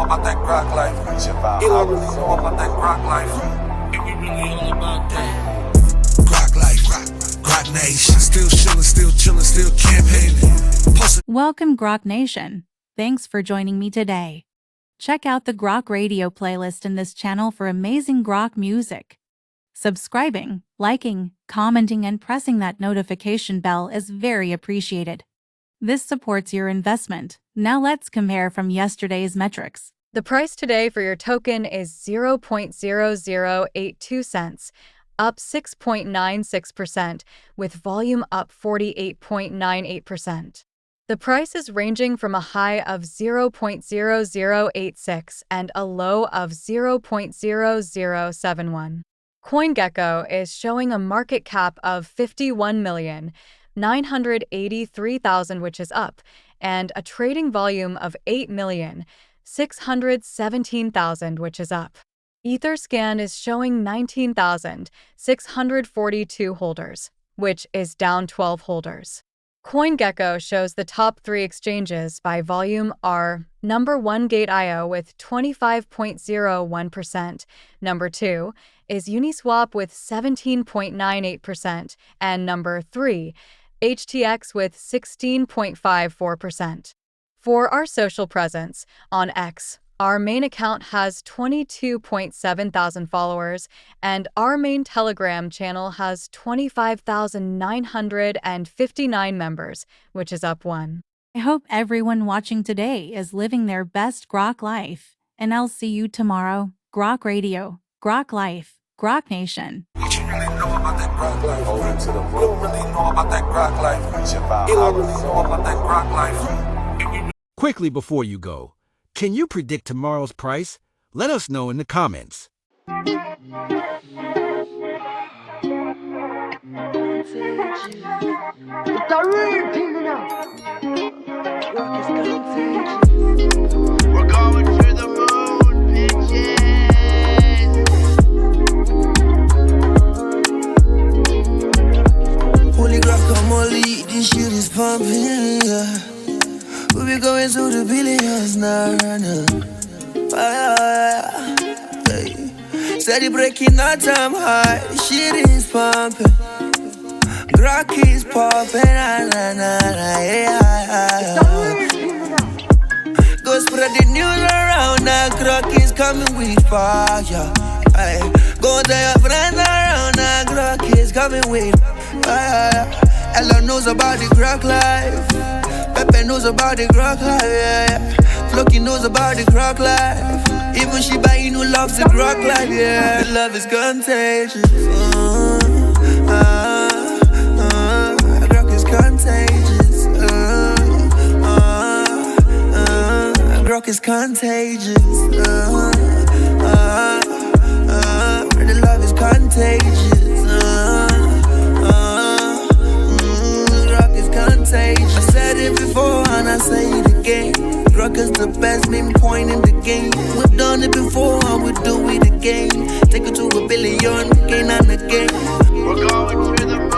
about that Grok life. Elon really know about that Grok life. And we really all about that. Grok life, Grok Nation. Still chillin', still chillin', still campaigning. Welcome, Grok Nation. Thanks for joining me today. Check out the Grok Radio playlist in this channel for amazing Grok music. Subscribing, liking, commenting, and pressing that notification bell is very appreciated. This supports your investment. Now let's compare from yesterday's metrics. The price today for your token is 0.0082 cents, up 6.96%, with volume up 48.98%. The price is ranging from a high of 0.0086 and a low of 0.0071. CoinGecko is showing a market cap of 51,983,000, which is up, and a trading volume of 8,617,000, which is up. Etherscan is showing 19,642 holders, which is down 12 holders. CoinGecko shows the top 3 exchanges by volume are number 1 Gate.io with 25.01%, number 2 is Uniswap with 17.98%, and number 3, HTX with 16.54%. For our social presence, on X, our main account has 22.7 thousand followers, and our main Telegram channel has 25,959 members, which is up 1. I hope everyone watching today is living their best Grok life, and I'll see you tomorrow. Grok Radio, Grok Life, Grok Nation. What you really know about that Grok life? You don't really know about that Grok life. Elon really know about that Grok life. Quickly before you go, can you predict tomorrow's price? Let us know in the comments. We're going to the moon, bitches. Holy guacamole, this shit is pumping, yeah. We be going to the billions now, hey. Steady breaking our time high, this shit is pumping. Grok is popping, yeah. Go spread the news around, now Grok is coming with fire, hey. Go tell your friends around, now Grok is coming with fire. Elon knows about the Grok life. Pepe knows about the Grok life, yeah. Floki knows about the Grok life. Even Shiba Inu loves the Grok life, yeah. The love is contagious. Grok is contagious. Grok is contagious. The love is contagious. Grok is contagious. I said it before and I say it again. Grok is the best meme coin in the game. We've done it before and we'll do it again. Take it to $1 billion again and again. We're going to the moon.